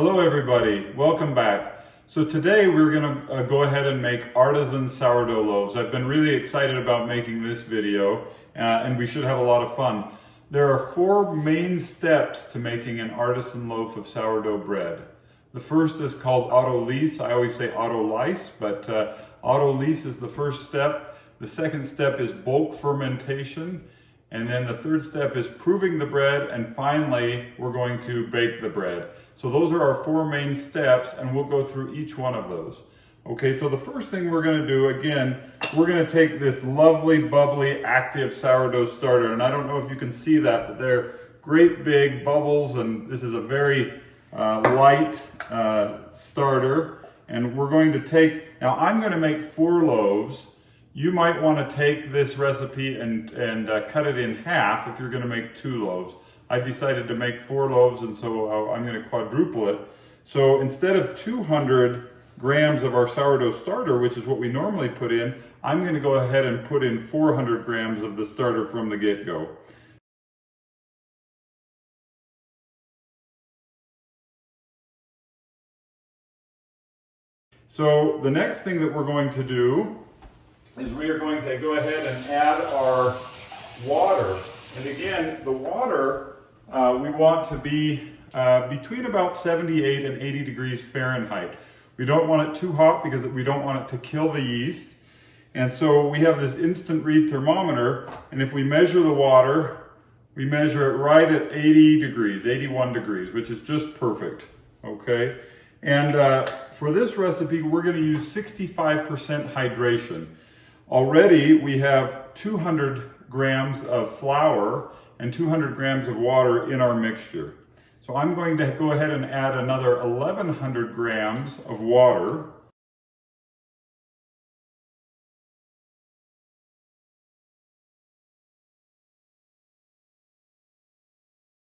Hello everybody, welcome back. So today we're going to go ahead and make artisan sourdough loaves. I've been really excited about making this video and we should have a lot of fun. There are four main steps to making an artisan loaf of sourdough bread. The first is called Autolyse. I always say Autolyse, but Autolyse is the first step. The second step is bulk fermentation. And then the third step is proving the bread, and finally we're going to bake the bread. So those are our four main steps, and we'll go through each one of those. Okay, so the first thing we're going to do, again, we're going to take this lovely, bubbly, active sourdough starter, and I don't know if you can see that, but they're great big bubbles, and this is a very light starter. And we're going to take, now I'm going to make 4 loaves. You might want to take this recipe and cut it in half if you're going to make 2 loaves. I've decided to make 4 loaves, and so I'm going to quadruple it. So instead of 200 grams of our sourdough starter, which is what we normally put in, I'm going to go ahead and put in 400 grams of the starter from the get-go. So the next thing that we're going to do is we are going to go ahead and add our water. And again, the water we want to be between about 78 and 80 degrees Fahrenheit. We don't want it too hot because we don't want it to kill the yeast. And so we have this instant read thermometer, and if we measure the water, we measure it right at 80 degrees, 81 degrees, which is just perfect, okay? And for this recipe, we're going to use 65% hydration. Already we have 200 grams of flour and 200 grams of water in our mixture. So I'm going to go ahead and add another 1,100 grams of water.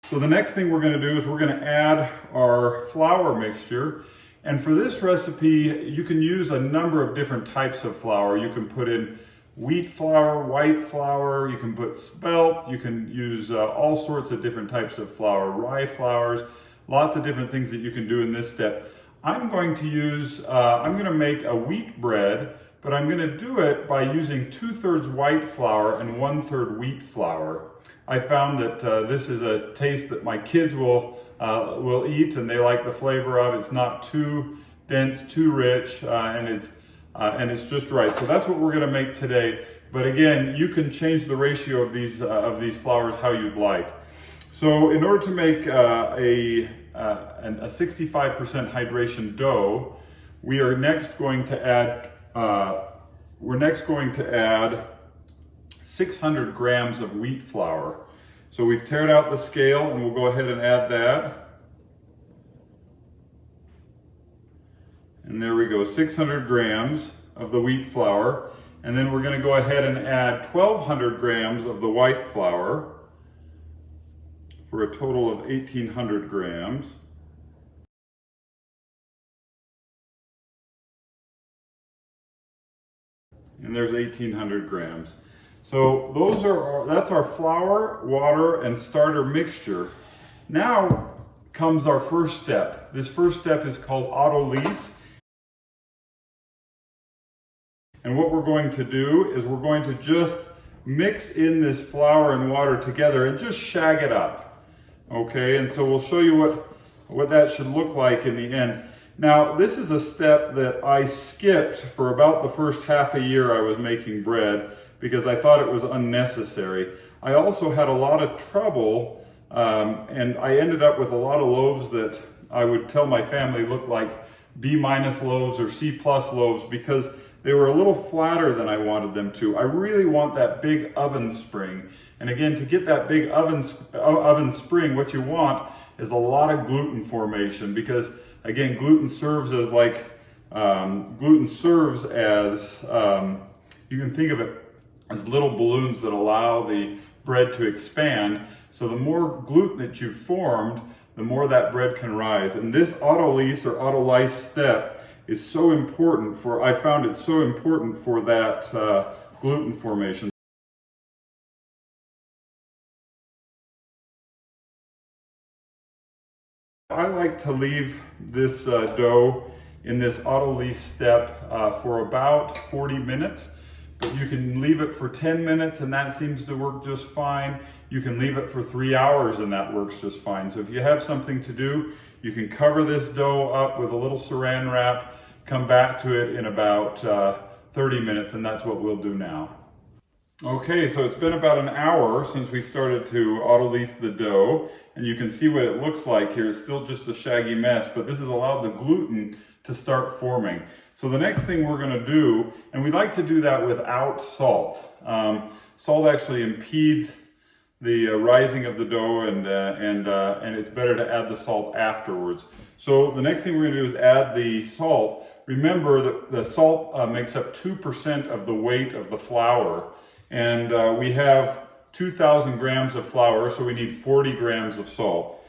So the next thing we're going to do is we're going to add our flour mixture. And for this recipe, you can use a number of different types of flour. You can put in wheat flour, white flour, you can put spelt, you can use all sorts of different types of flour, rye flours, lots of different things that you can do in this step. I'm going to use, I'm going to make a wheat bread, but I'm going to do it by using 2/3 white flour and 1/3 wheat flour. I found that this is a taste that my kids will eat, and they like the flavor of it. It's not too dense, too rich, and it's just right. So that's what we're going to make today. But again, you can change the ratio of these flours how you'd like. So in order to make a 65% hydration dough, we are next going to add 600 grams of wheat flour. So we've tared out the scale, and we'll go ahead and add that. And there we go, 600 grams of the wheat flour. And then we're going to go ahead and add 1,200 grams of the white flour for a total of 1,800 grams. And there's 1,800 grams. So that's our flour, water, and starter mixture. Now comes our first step. This first step is called Autolyse. And what we're going to do is we're going to just mix in this flour and water together and just shag it up. Okay, and so we'll show you what that should look like in the end. Now, this is a step that I skipped for about the first half a year I was making bread because I thought it was unnecessary. I also had a lot of trouble, and I ended up with a lot of loaves that I would tell my family looked like B- loaves or C+ loaves because they were a little flatter than I wanted them to. I really want that big oven spring. And again, to get that big oven spring, what you want is a lot of gluten formation because, again, gluten serves as you can think of it as little balloons that allow the bread to expand. So the more gluten that you've formed, the more that bread can rise. And this Autolyse or Autolyse step is so important I found it so important for that gluten formation. I like to leave this dough in this Autolyse step for about 40 minutes. But you can leave it for 10 minutes and that seems to work just fine. You can leave it for 3 hours and that works just fine. So if you have something to do, you can cover this dough up with a little saran wrap, come back to it in about 30 minutes, and that's what we'll do now. Okay, so it's been about an hour since we started to Autolyse the dough, and you can see what it looks like here. It's still just a shaggy mess, but this has allowed the gluten to start forming. So the next thing we're gonna do, and we like to do that without salt. Salt actually impedes the rising of the dough, and it's better to add the salt afterwards. So the next thing we're gonna do is add the salt. Remember that the salt makes up 2% of the weight of the flour, and we have 2,000 grams of flour, so we need 40 grams of salt.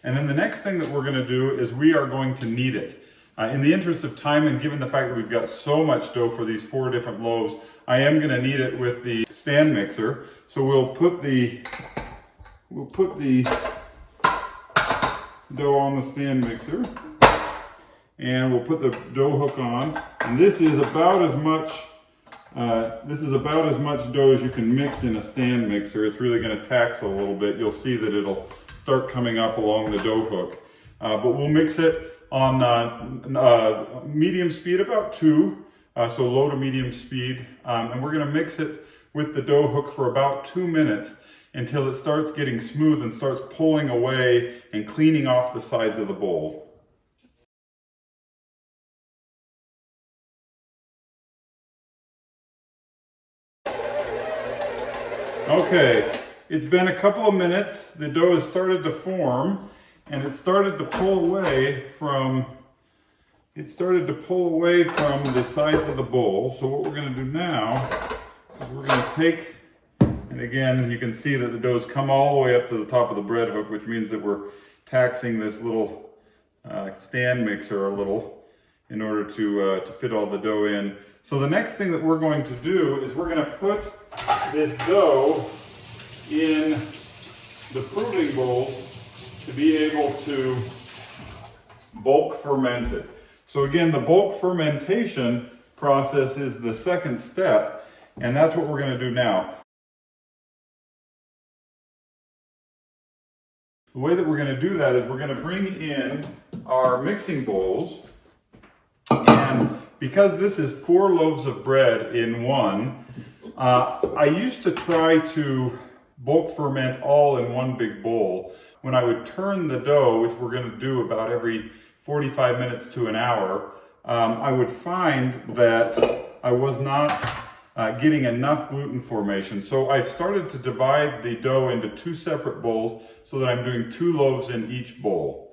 And then the next thing that we're going to do is we are going to knead it. In the interest of time and given the fact that we've got so much dough for these 4 different loaves, I am going to knead it with the stand mixer. So we'll put the dough on the stand mixer, and we'll put the dough hook on. And this is about as much dough as you can mix in a stand mixer. It's really going to tax a little bit. You'll see that it'll start coming up along the dough hook. But we'll mix it on medium speed, about 2, so low to medium speed. And we're going to mix it with the dough hook for about 2 minutes until it starts getting smooth and starts pulling away and cleaning off the sides of the bowl. Okay, it's been a couple of minutes. The dough has started to form, and it started to pull away from the sides of the bowl. So what we're going to do now is we're going to take, and again, you can see that the dough's come all the way up to the top of the bread hook, which means that we're taxing this little stand mixer a little in order to fit all the dough in. So the next thing that we're going to do is we're going to put this dough in the proving bowls to be able to bulk ferment it. So again, the bulk fermentation process is the second step, and that's what we're going to do now. The way that we're going to do that is we're going to bring in our mixing bowls, and because this is 4 loaves of bread in one, I used to try to bulk ferment all in one big bowl. When I would turn the dough, which we're going to do about every 45 minutes to an hour, I would find that I was not getting enough gluten formation. So I've started to divide the dough into 2 separate bowls so that I'm doing 2 loaves in each bowl.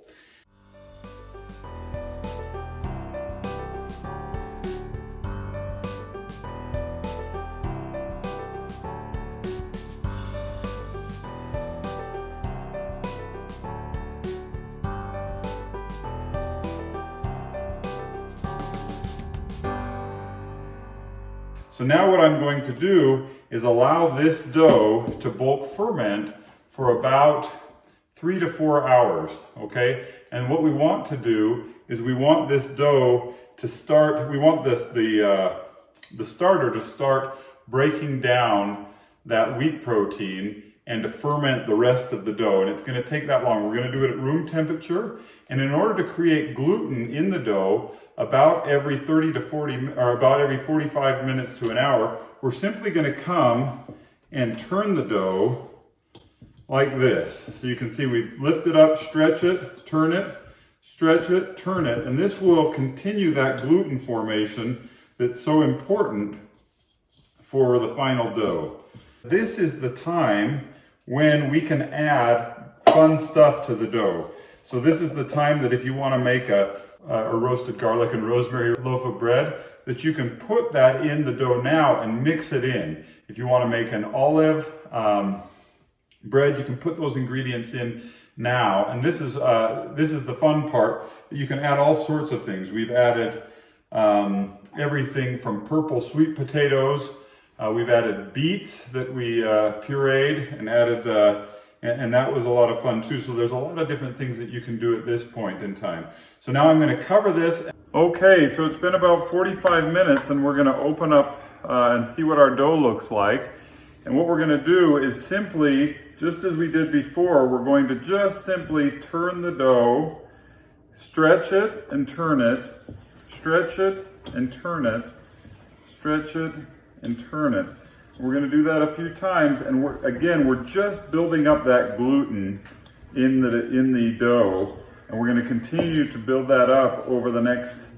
So now what I'm going to do is allow this dough to bulk ferment for about 3 to 4 hours, okay? And what we want to do is we want this dough to start, we want the starter to start breaking down that wheat protein and to ferment the rest of the dough. And it's going to take that long. We're going to do it at room temperature. And in order to create gluten in the dough, about every 30 to 40, or about every 45 minutes to an hour, we're simply going to come and turn the dough like this. So you can see we lift it up, stretch it, turn it, stretch it, turn it, and this will continue that gluten formation that's so important for the final dough. This is the time when we can add fun stuff to the dough. So this is the time that if you want to make a roasted garlic and rosemary loaf of bread, that you can put that in the dough now and mix it in. If you want to make an olive bread, you can put those ingredients in now. And this is the fun part. You can add all sorts of things. We've added everything from purple sweet potatoes. We've added beets that we pureed and added and that was a lot of fun too. So there's a lot of different things that you can do at this point in time. So now I'm going to cover this. Okay, so it's been about 45 minutes and we're going to open up and see what our dough looks like. And what we're going to do is simply, just as we did before, we're going to just simply turn the dough, stretch it and turn it, stretch it and turn it, stretch it and turn it. We're going to do that a few times, and we're just building up that gluten in the dough, and we're going to continue to build that up over the next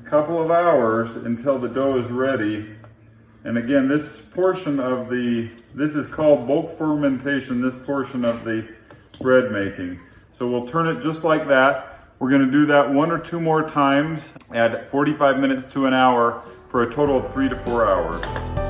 couple of hours until the dough is ready. And again, this portion of this is called bulk fermentation, this portion of the bread making. So we'll turn it just like that. We're going to do that 1 or 2 more times at 45 minutes to an hour for a total of 3 to 4 hours.